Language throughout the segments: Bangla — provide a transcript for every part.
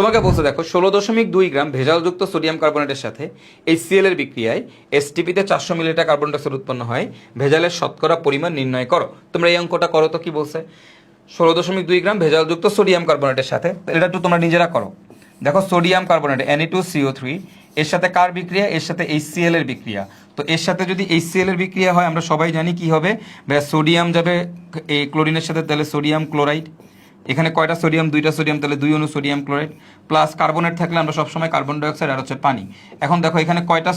তোমাকে বলছে দেখো 16.2 গ্রাম ভেজালযুক্ত সোডিয়াম কার্বনেটের সাথে HCl এর বিক্রিয়ায় এসটিপিতে 400 মিলিলিটার কার্বন ডাইঅক্সাইড উৎপন্ন হয়, ভেজালের শতকরা পরিমাণ নির্ণয় করো। তোমরা এই অঙ্কটা করো তো। কি বলছে? 16.2 গ্রাম ভেজালযুক্ত সোডিয়াম কার্বনেটের সাথে, এটা একটু তোমরা নিজেরা করো। দেখো সোডিয়াম কার্বনেট Na2CO3 এর সাথে কার বিক্রিয়া? এর সাথে HCl এর বিক্রিয়া। তো এর সাথে যদি HCl এর বিক্রিয়া হয় আমরা সবাই জানি কি হবে, সোডিয়াম যাবে এই ক্লোরিনের সাথে, তাহলে সোডিয়াম ক্লোরাইড। এখানে কয়টা সোডিয়াম? 2টা সোডিয়াম, তাহলে 2 অণু সোডিয়াম ক্লোরাইড। প্লাস কার্বনেট থাকলে আমরা সবসময় কার্বন ডাইঅক্সাইড আর হচ্ছে পানি। এখন দেখো এখানে কয়টা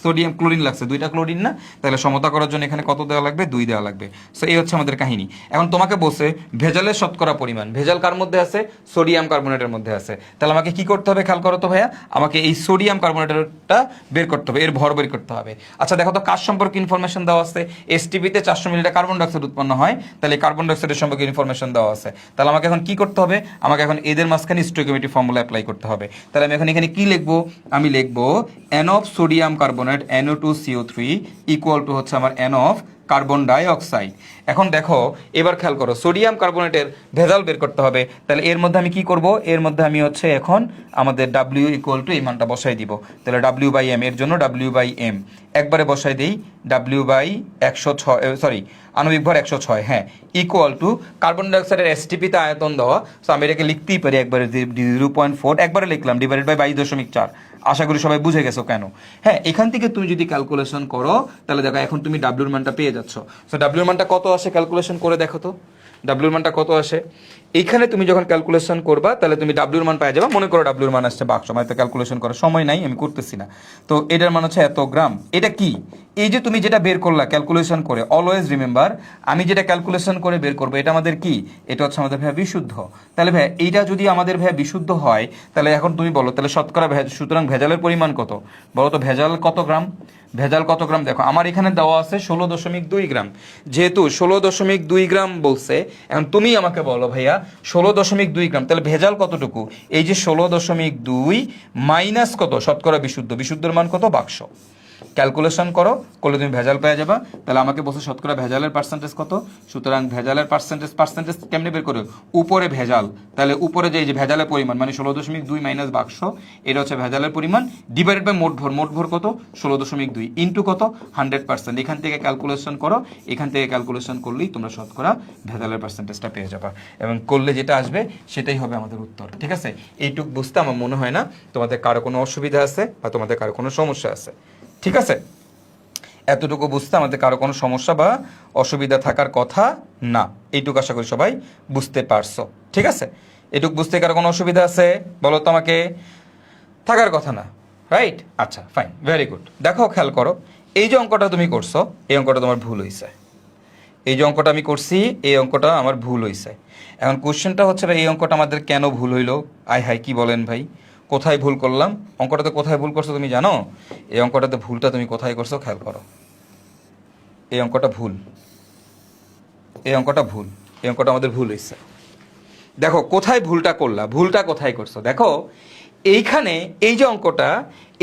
সোডিয়াম ক্লোরিন লাগছে? 2টা ক্লোরিন না? তাহলে সমতা করার জন্য এখানে কত দেওয়া লাগবে? 2 দেওয়া লাগবে। সো এই হচ্ছে আমাদের কাহিনী। এখন তোমাকে বলছে ভেজালের শতকরা পরিমাণ। ভেজাল কার মধ্যে আছে? সোডিয়াম কার্বনেটের মধ্যে আছে। তাহলে আমাকে কি করতে হবে? খেয়াল করো তো ভাইয়া, আমাকে এই সোডিয়াম কার্বনেটেরটা বের করতে হবে, এর ভর বের করতে হবে। আচ্ছা দেখো তো কার সম্পর্কে ইনফরমেশন দেওয়া আছে? এসটিপিতে 400 মিলিলিটার কার্বন ডাইঅক্সাইড উৎপন্ন হয়, তাহলে কার্বন ডাইঅক্সাইডের সম্পর্কে ইনফরমেশন দেওয়া আছে। তাহলে আমাকে এখন কি করতে হবে? আমাকে এখন এদের মাঝখানে স্টোইকিওমেট্রিক ফর্মুলা অ্যাপ্লাই করতে হবে। তাহলে আমি এখন এখানে কি লিখবো? আমি লিখবো N of sodium carbonate NO2CO3 equal to হচ্ছে আমার N অফ কার্বন ডাইঅক্সাইড। এখন দেখো এবার খেয়াল করো, সোডিয়াম কার্বনেটের ভেজাল বের করতে হবে। তাহলে এর মধ্যে আমি কি করব? এর মধ্যে আমি হচ্ছে এখন আমাদের W ইকুয়াল টু এই মানটা বসাই দিব। তাহলে W/M, এর জন্য W/M একবারে বসাই দিই, W/106, আণবিক ভর 106, হ্যাঁ, ইকুয়াল টু কার্বন ডাইঅক্সাইডের এসটিপিতে আয়তন দেওয়া। সো আমি এটাকে লিখতেই পারি একবারে 0.4, একবারে লিখলাম, ডিভাইডেড বাই 22.4। আশা করি সবাই বুঝে গেছো কেন। হ্যাঁ, এখান থেকে তুমি যদি ক্যালকুলেশন করো তাহলে দেখো এখন তুমি ডাব্লিউর মানটা পেয়ে যাচ্ছ। সো ডাব্লিউর মানটা কত আসে ক্যালকুলেশন করে দেখো তো, ডাব্লিউর মানটা কত আসে। এইখানে তুমি যখন ক্যালকুলেশন করবা তাহলে তুমি ডাব্লিউর মান পেয়ে যাবা। মনে করো ডাব্লিউর মান আসছে বাক্স, মানে তো ক্যালকুলেশন করার সময় নাই, আমি করতেছি না। তো এটার মান হচ্ছে এত গ্রাম। এটা কি? এই যে তুমি যেটা বের করলা ক্যালকুলেশন করে, অলওয়েজ রিমেম্বার আমি যেটা ক্যালকুলেশন করে বের করবো এটা আমাদের কি? এটা হচ্ছে আমাদের ভাইয়া বিশুদ্ধ। তাহলে ভাইয়া এইটা যদি আমাদের ভাইয়া বিশুদ্ধ হয় তাহলে এখন তুমি বলো তাহলে শতকরা সুতরাং ভেজালের পরিমাণ কত? বলো তো ভেজাল কত গ্রাম? ভেজাল কত গ্রাম? দেখো আমার এখানে দেওয়া আছে 16.2 গ্রাম। যেহেতু 16.2 গ্রাম বলছে, এখন তুমি আমাকে বলো ভাইয়া 16.2 গ্রাম তাহলে ভেজাল কতটুকু? এই যে 16.2 মাইনাস কত? শতকরা বিশুদ্ধ। বিশুদ্ধর মান কত? বাক্স। ক্যালকুলেশন করো, করলে তুমি ভেজাল পেয়ে যাবা। তাহলে আমাকে বলছে শতকরা ভেজালের পার্সেন্টেজ কত। সুতরাং ভেজালের পার্সেন্টেজ কেমনে বের করো? উপরে ভেজাল, তাহলে উপরে যে ভেজালের পরিমাণ মানে 16.2 মাইনাস বাক্স, এটা হচ্ছে ভেজালের পরিমাণ, ডিভাইডেড বাই মোট ভর। মোট ভর কত? 16.2 ইন্টু কত? 100%। এখান থেকে ক্যালকুলেশন করো, এখান থেকে ক্যালকুলেশন করলেই তোমরা শতকরা ভেজালের পার্সেন্টেজটা পেয়ে যাবা, এবং করলে যেটা আসবে সেটাই হবে আমাদের উত্তর। ঠিক আছে? এইটুক বুঝতে আমার মনে হয় না তোমাদের কারো কোনো অসুবিধা আছে বা তোমাদের কারো কোনো সমস্যা আছে। ঠিক আছে? এতটুকু বুঝতে আমাদের কারো কোনো সমস্যা বা অসুবিধা থাকার কথা না। এইটুকু আশা করি সবাই বুঝতে পারছো। ঠিক আছে? এটুকু বুঝতে কারো কোনো অসুবিধা আছে? বলো তো আমাকে। থাকার কথা না, রাইট? আচ্ছা, ফাইন, ভেরি গুড। দেখো খেয়াল করো, এই যে অঙ্কটা তুমি করছো এই অঙ্কটা তোমার ভুল হয়েছে। এই যে অঙ্কটা আমি করছি এই অঙ্কটা আমার ভুল হয়েছে। এখন কোশ্চেনটা হচ্ছে ভাই এই অঙ্কটা আমাদের কেন ভুল হইলো? আয় হাই, কি বলেন ভাই, কোথায় ভুল করলাম? অঙ্কটাতে কোথায় ভুল করছো তুমি জানো? এই অঙ্কটাতে ভুলটা তুমি কোথায় করছো খেয়াল করো। এই অঙ্কটা ভুল, এই অঙ্কটা ভুল, এই অঙ্কটা আমাদের ভুল হয়েছে। দেখো কোথায় ভুলটা করলা, ভুলটা কোথায় করছো দেখো। এইখানে এই যে অঙ্কটা,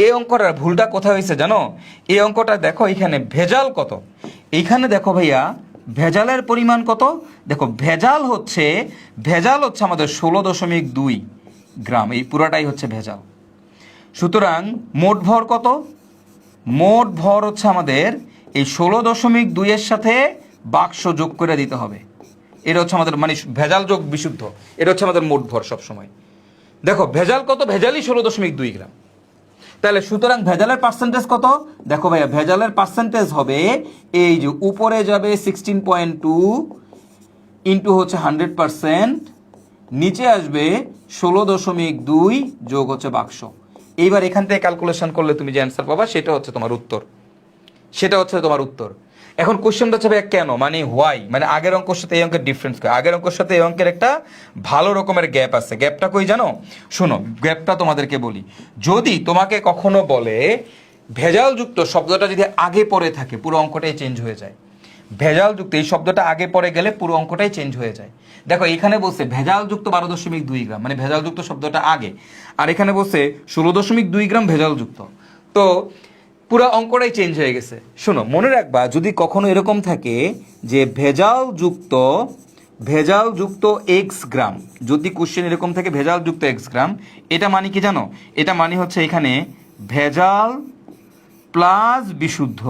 এই অঙ্কটার ভুলটা কোথায় হয়েছে জানো? এই অঙ্কটা দেখো এখানে ভেজাল কত। এইখানে দেখো ভাইয়া ভেজালের পরিমাণ কত। দেখো ভেজাল হচ্ছে আমাদের 16.2 গ্রাম, এই পুরাটাই হচ্ছে ভেজাল। সুতরাং মোট ভর কত? মোট ভর হচ্ছে আমাদের এই 16.2 এর সাথে বাক্স যোগ করে দিতে হবে। এটা হচ্ছে আমাদের মানে ভেজাল যোগ বিশুদ্ধ, এটা হচ্ছে আমাদের মোট ভর সবসময়। দেখো ভেজাল কত? ভেজালই 16.2 গ্রাম। তাহলে সুতরাং ভেজালের পার্সেন্টেজ কত? দেখো ভাইয়া ভেজালের পার্সেন্টেজ হবে এই যে উপরে যাবে 16.2 ইন্টু হচ্ছে 100%, নিচে আসবে 16.2 যোগ হচ্ছে বাক্স। এইবার এখান থেকে ক্যালকুলেশন করলে তুমি যে অ্যান্সার পাবা সেটা হচ্ছে তোমার উত্তর, সেটা হচ্ছে তোমার উত্তর। এখন কোশ্চেনটা হচ্ছে ভাইয়া কেন, মানে হোয়াই, মানে আগের অঙ্কের সাথে এই অঙ্কের ডিফারেন্স কই? আগের অঙ্কের সাথে এই অঙ্কের একটা ভালো রকমের গ্যাপ আছে। গ্যাপটা কই জানো? শোনো, গ্যাপটা তোমাদেরকে বলি। যদি তোমাকে কখনো বলে ভেজালযুক্ত শব্দটা যদি আগে পরে থাকে পুরো অঙ্কটাই চেঞ্জ হয়ে যায়। ভেজালযুক্ত এই শব্দটা আগে পরে গেলে পুরো অঙ্কটাই চেঞ্জ হয়ে যায়। দেখো এখানে বলছে ভেজালযুক্ত 12.2 গ্রাম, মানে ভেজালযুক্ত শব্দটা আগে, আর এখানে বলছে 16.2 গ্রাম ভেজালযুক্ত, তো পুরো অঙ্কটাই চেঞ্জ হয়ে গেছে। শোনো মনে রাখবা, যদি কখনো এরকম থাকে যে ভেজালযুক্ত ভেজাল যুক্ত এক্স গ্রাম, যদি কোশ্চেন এরকম থেকে ভেজাল যুক্ত এক্স গ্রাম, এটা মানে কি জানো? এটা মানে হচ্ছে এখানে ভেজাল প্লাস বিশুদ্ধ,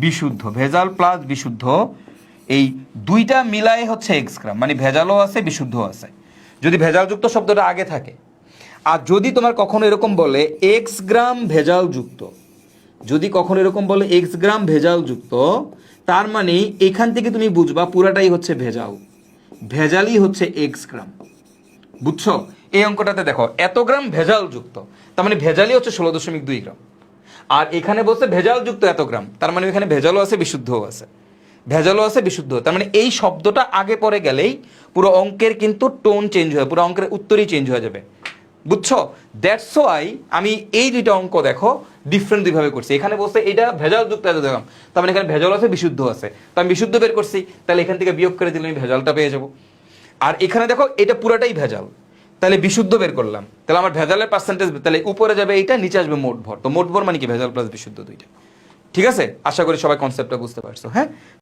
বিশুদ্ধ ভেজাল প্লাস বিশুদ্ধ, এই দুইটা মিলাই হচ্ছে এক্স গ্রাম, মানে ভেজালও আছে বিশুদ্ধও আছে, যদি ভেজাল যুক্ত শব্দটা আগে থাকে। আর যদি তোমার কখনো এরকম বলে এক্স গ্রাম ভেজাল যুক্ত, যদি কখনো এরকম বলে এক্স গ্রাম ভেজাল যুক্ত, তার মানে এখান থেকে তুমি বুঝবা পুরাটাই হচ্ছে ভেজাল, ভেজালই হচ্ছে এক্স গ্রাম। বুঝছো? এই অঙ্কটাতে দেখো এত গ্রাম ভেজাল যুক্ত, তার মানে ভেজালই হচ্ছে 16.2 গ্রাম। আর এখানে বলছে ভেজাল যুক্ত এত গ্রাম, তার মানে এখানে ভেজালও আছে বিশুদ্ধও আছে, ভেজালও আছে বিশুদ্ধ, তার মানে এই শব্দটা আগে পরে গেলেই পুরো অঙ্কের কিন্তু টোন চেঞ্জ হয়, পুরো অঙ্কের উত্তরই চেঞ্জ হয়ে যাবে। বুঝছো? দ্যাটস ওয়াই আমি এই দুইটা অঙ্ক দেখো ডিফারেন্ট দুইভাবে করছি। এখানে বলছে এটা ভেজাল যুক্ত এত গ্রাম, তার মানে এখানে ভেজাল আছে বিশুদ্ধ আছে, তো আমি বিশুদ্ধ বের করছি, তাহলে এখান থেকে বিয়োগ করে দিলে আমি ভেজালটা পেয়ে যাবো। আর এখানে দেখো এটা পুরাটাই ভেজাল, তাহলে বিশুদ্ধ বের করলাম, তাহলে আমার ভেজালের পার্সেন্টেজ, তাহলে উপরে যাবে এইটা, নিচে আসবে মোট ভর, তো মোট ভর মানে কি ভেজাল প্লাস বিশুদ্ধ দুইটা। ঠিক আছে? আশা করি সবাই কনসেপ্টটা বুঝতে পারছো। হ্যাঁ।